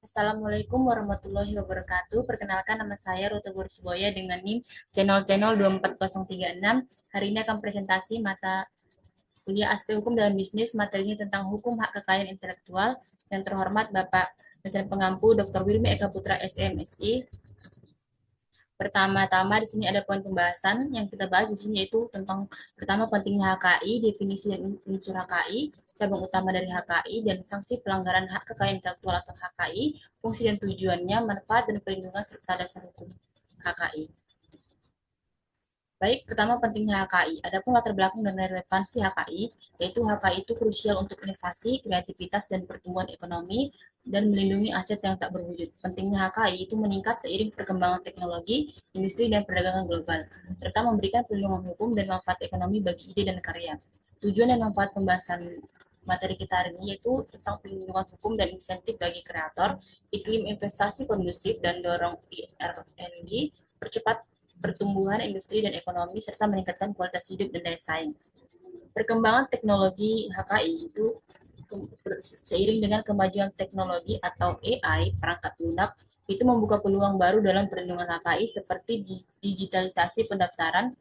Assalamualaikum warahmatullahi wabarakatuh. Perkenalkan nama saya Ruta Bursiboya dengan NIM channel 24036. Hari ini akan presentasi mata kuliah aspek hukum dalam bisnis. Materinya tentang hukum hak kekayaan intelektual. Yang terhormat Bapak dosen pengampu Dr. Wilmi Eka Putra SMSI. Pertama-tama di sini ada poin pembahasan yang kita bahas di sini yaitu tentang pertama pentingnya HKI, definisi dan unsur HKI, cabang utama dari HKI dan sanksi pelanggaran hak kekayaan intelektual atau HKI, fungsi dan tujuannya, manfaat dan perlindungan serta dasar hukum HKI. Baik, pertama pentingnya HKI. Adapun latar belakang dan relevansi HKI, yaitu HKI itu krusial untuk inovasi, kreativitas, dan pertumbuhan ekonomi, dan melindungi aset yang tak berwujud. Pentingnya HKI itu meningkat seiring perkembangan teknologi, industri, dan perdagangan global, serta memberikan perlindungan hukum dan manfaat ekonomi bagi ide dan karya. Tujuan dan manfaat pembahasan materi kita hari ini yaitu tentang perlindungan hukum dan insentif bagi kreator, iklim investasi kondusif, dan dorong IRNG, percepat pertumbuhan industri dan ekonomi, serta meningkatkan kualitas hidup dan daya saing. Perkembangan teknologi HKI itu seiring dengan kemajuan teknologi atau AI, perangkat lunak, itu membuka peluang baru dalam perlindungan HKI seperti digitalisasi pendaftaran,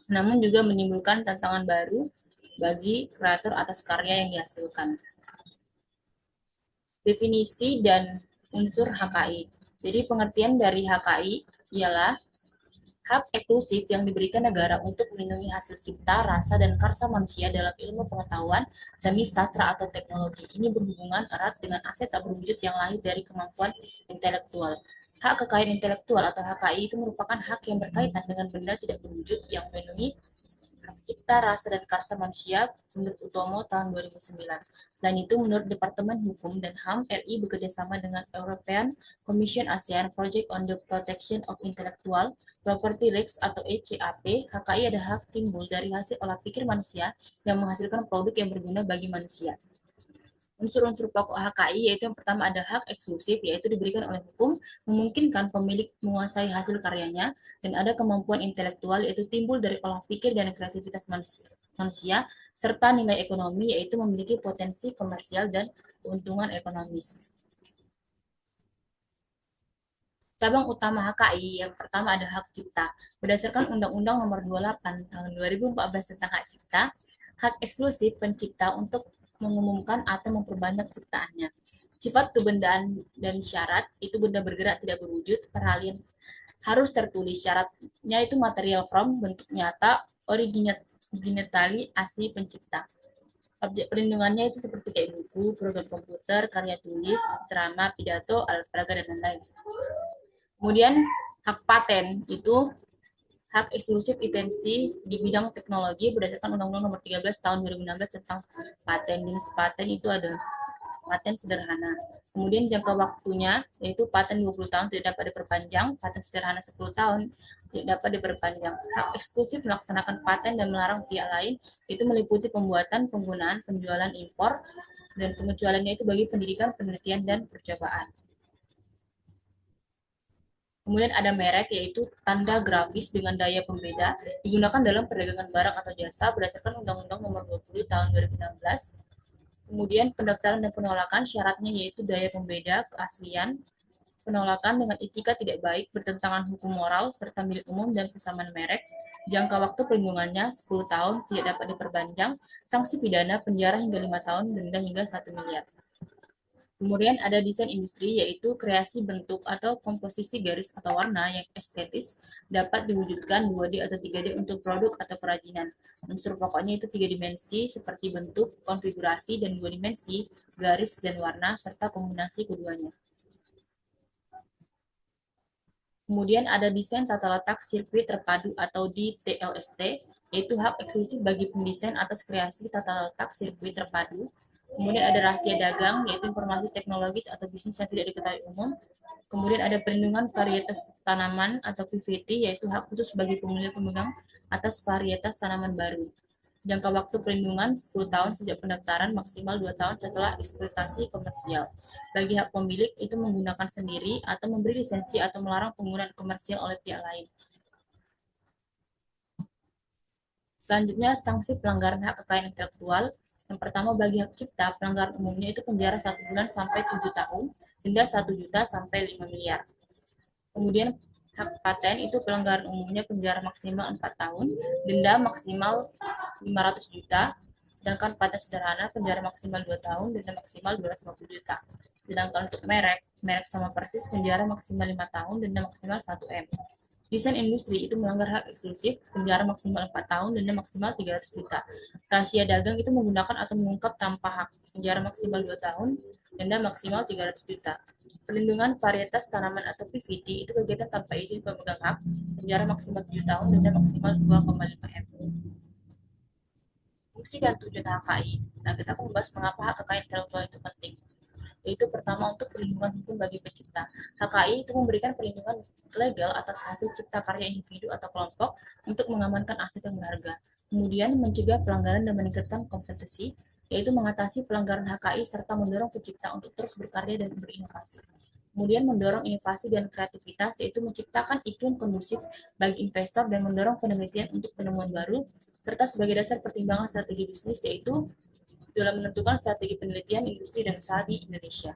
namun juga menimbulkan tantangan baru bagi kreator atas karya yang dihasilkan. Definisi dan unsur HKI. Jadi pengertian dari HKI ialah hak eksklusif yang diberikan negara untuk melindungi hasil cipta, rasa, dan karsa manusia dalam ilmu pengetahuan, seni, sastra, atau teknologi. Ini berhubungan erat dengan aset tak berwujud yang lahir dari kemampuan intelektual. Hak kekayaan intelektual atau HKI itu merupakan hak yang berkaitan dengan benda tidak berwujud yang melindungi Cipta, Rasa, dan Karsa Manusia menurut Utomo tahun 2009. Selain itu, menurut Departemen Hukum dan HAM, RI bekerjasama dengan European Commission ASEAN Project on the Protection of Intellectual Property Rights atau ECAP, HKI adalah hak timbul dari hasil olah pikir manusia yang menghasilkan produk yang berguna bagi manusia. Unsur-unsur pokok HKI yaitu yang pertama ada hak eksklusif, yaitu diberikan oleh hukum, memungkinkan pemilik menguasai hasil karyanya, dan ada kemampuan intelektual, yaitu timbul dari olah pikir dan kreativitas manusia, serta nilai ekonomi, yaitu memiliki potensi komersial dan keuntungan ekonomis. Cabang utama HKI yang pertama ada hak cipta. Berdasarkan Undang-Undang Nomor 28 Tahun 2014 tentang hak cipta, hak eksklusif pencipta untuk mengumumkan atau memperbanyak ciptaannya. Sifat kebendaan dan syarat itu benda bergerak tidak berwujud, peralihan harus tertulis. Syaratnya itu material from, bentuk nyata, originality, asli pencipta. Objek perlindungannya itu seperti kayak buku, program komputer, karya tulis, ceramah, pidato, alat peraga, dan lain-lain. Kemudian hak paten itu hak eksklusif invensi di bidang teknologi berdasarkan Undang-Undang Nomor 13 Tahun 2016 tentang paten. Jenis paten itu ada paten sederhana. Kemudian jangka waktunya yaitu paten 20 tahun tidak dapat diperpanjang, paten sederhana 10 tahun tidak dapat diperpanjang. Hak eksklusif melaksanakan paten dan melarang pihak lain itu meliputi pembuatan, penggunaan, penjualan, impor, dan pengecualiannya itu bagi pendidikan, penelitian, dan percobaan. Kemudian ada merek, yaitu tanda grafis dengan daya pembeda digunakan dalam perdagangan barang atau jasa berdasarkan Undang-Undang Nomor 20 Tahun 2016. Kemudian pendaftaran dan penolakan syaratnya yaitu daya pembeda, keaslian, penolakan dengan etika tidak baik, bertentangan hukum moral, serta milik umum dan persamaan merek. Jangka waktu perlindungannya 10 tahun, tidak dapat diperpanjang, sanksi pidana penjara hingga 5 tahun, denda hingga 1 miliar. Kemudian ada desain industri, yaitu kreasi bentuk atau komposisi garis atau warna yang estetis dapat diwujudkan 2D atau 3D untuk produk atau kerajinan. Unsur pokoknya itu 3 dimensi seperti bentuk, konfigurasi, dan 2 dimensi, garis dan warna, serta kombinasi keduanya. Kemudian ada desain tata letak sirkuit terpadu atau DTLST, yaitu hak eksklusif bagi pendesain atas kreasi tata letak sirkuit terpadu. Kemudian ada rahasia dagang, yaitu informasi teknologis atau bisnis yang tidak diketahui umum. Kemudian ada perlindungan varietas tanaman atau PVT, yaitu hak khusus bagi pemilik pemegang atas varietas tanaman baru. Jangka waktu perlindungan 10 tahun sejak pendaftaran, maksimal 2 tahun setelah eksploitasi komersial. Bagi hak pemilik itu menggunakan sendiri atau memberi lisensi atau melarang penggunaan komersial oleh pihak lain. Selanjutnya, sanksi pelanggaran hak kekayaan intelektual. Yang pertama, bagi hak cipta, pelanggaran umumnya itu penjara 1 bulan sampai 7 tahun, denda 1 juta sampai 5 miliar. Kemudian hak paten itu pelanggaran umumnya penjara maksimal 4 tahun, denda maksimal 500 juta, sedangkan paten sederhana penjara maksimal 2 tahun, denda maksimal 250 juta. Sedangkan untuk merek, merek sama persis penjara maksimal 5 tahun, denda maksimal 1 M. Desain industri itu melanggar hak eksklusif, penjara maksimal 4 tahun, denda maksimal 300 juta. Rahasia dagang itu menggunakan atau mengungkap tanpa hak, penjara maksimal 2 tahun, denda maksimal 300 juta. Pelindungan varietas tanaman atau PVT itu kegiatan tanpa izin pemegang hak, penjara maksimal 7 tahun, denda maksimal 2,5 M. Fungsi dan tujuan HKI. Nah, kita akan membahas mengapa hak kekayaan intelektual itu penting. Yaitu pertama untuk perlindungan hukum bagi pencipta. HKI itu memberikan perlindungan legal atas hasil cipta karya individu atau kelompok untuk mengamankan aset yang berharga. Kemudian mencegah pelanggaran dan meningkatkan kompetisi, yaitu mengatasi pelanggaran HKI serta mendorong pencipta untuk terus berkarya dan berinovasi. Kemudian mendorong inovasi dan kreativitas, yaitu menciptakan iklim kondusif bagi investor dan mendorong penelitian untuk penemuan baru, serta sebagai dasar pertimbangan strategi bisnis, yaitu dalam menentukan strategi penelitian, industri, dan usaha di Indonesia.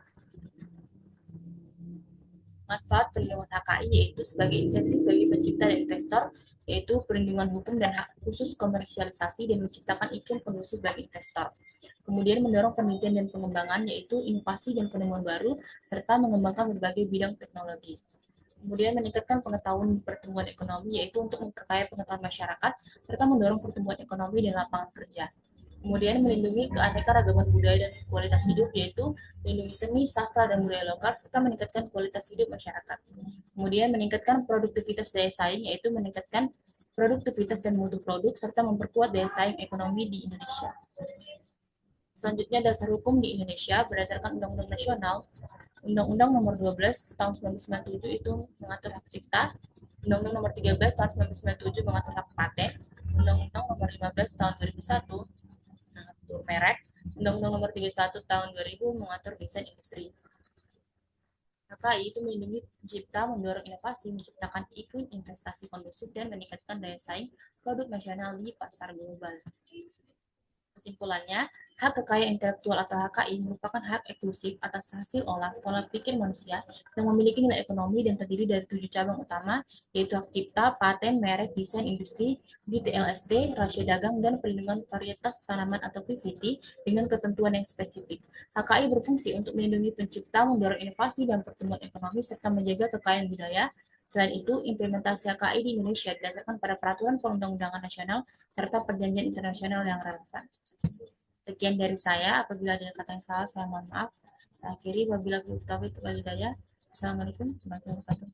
Manfaat perlindungan HKI yaitu sebagai insentif bagi pencipta dan investor, yaitu perlindungan hukum dan hak khusus komersialisasi dan menciptakan iklim kondusif bagi investor. Kemudian mendorong penelitian dan pengembangan, yaitu inovasi dan penemuan baru, serta mengembangkan berbagai bidang teknologi. Kemudian meningkatkan pengetahuan pertumbuhan ekonomi, yaitu untuk memperkaya pengetahuan masyarakat, serta mendorong pertumbuhan ekonomi dan lapangan kerja. Kemudian melindungi keanekaragaman budaya dan kualitas hidup, yaitu melindungi seni, sastra, dan budaya lokal, serta meningkatkan kualitas hidup masyarakat. Kemudian meningkatkan produktivitas daya saing, yaitu meningkatkan produktivitas dan mutu produk, serta memperkuat daya saing ekonomi di Indonesia. Selanjutnya, dasar hukum di Indonesia berdasarkan Undang-Undang Nasional. Undang-Undang Nomor 12 Tahun 1997 itu mengatur hak cipta. Undang-Undang Nomor 13 Tahun 1997 mengatur hak paten. Undang-Undang Nomor 15 Tahun 2001 mengatur merek. Undang-Undang Nomor 31 Tahun 2000 mengatur desain industri. HKI itu melindungi pencipta, mendorong inovasi, menciptakan iklim investasi kondusif, dan meningkatkan daya saing produk nasional di pasar global. Kesimpulannya, hak kekayaan intelektual atau HKI merupakan hak eksklusif atas hasil olah pola pikir manusia yang memiliki nilai ekonomi dan terdiri dari 7 cabang utama, yaitu hak cipta, paten, merek, desain industri, DTLST, rahasia dagang, dan perlindungan varietas tanaman atau PVT dengan ketentuan yang spesifik. HKI berfungsi untuk melindungi pencipta, mendorong inovasi dan pertumbuhan ekonomi, serta menjaga kekayaan budaya. Selain itu, implementasi HKI di Indonesia didasarkan pada peraturan perundang-undangan nasional serta perjanjian internasional yang relevan. Sekian dari saya. Apabila ada kata yang salah, saya mohon maaf. Saya akhiri. Wabillahi taufiq wal hidayah. Assalamualaikum warahmatullahi wabarakatuh.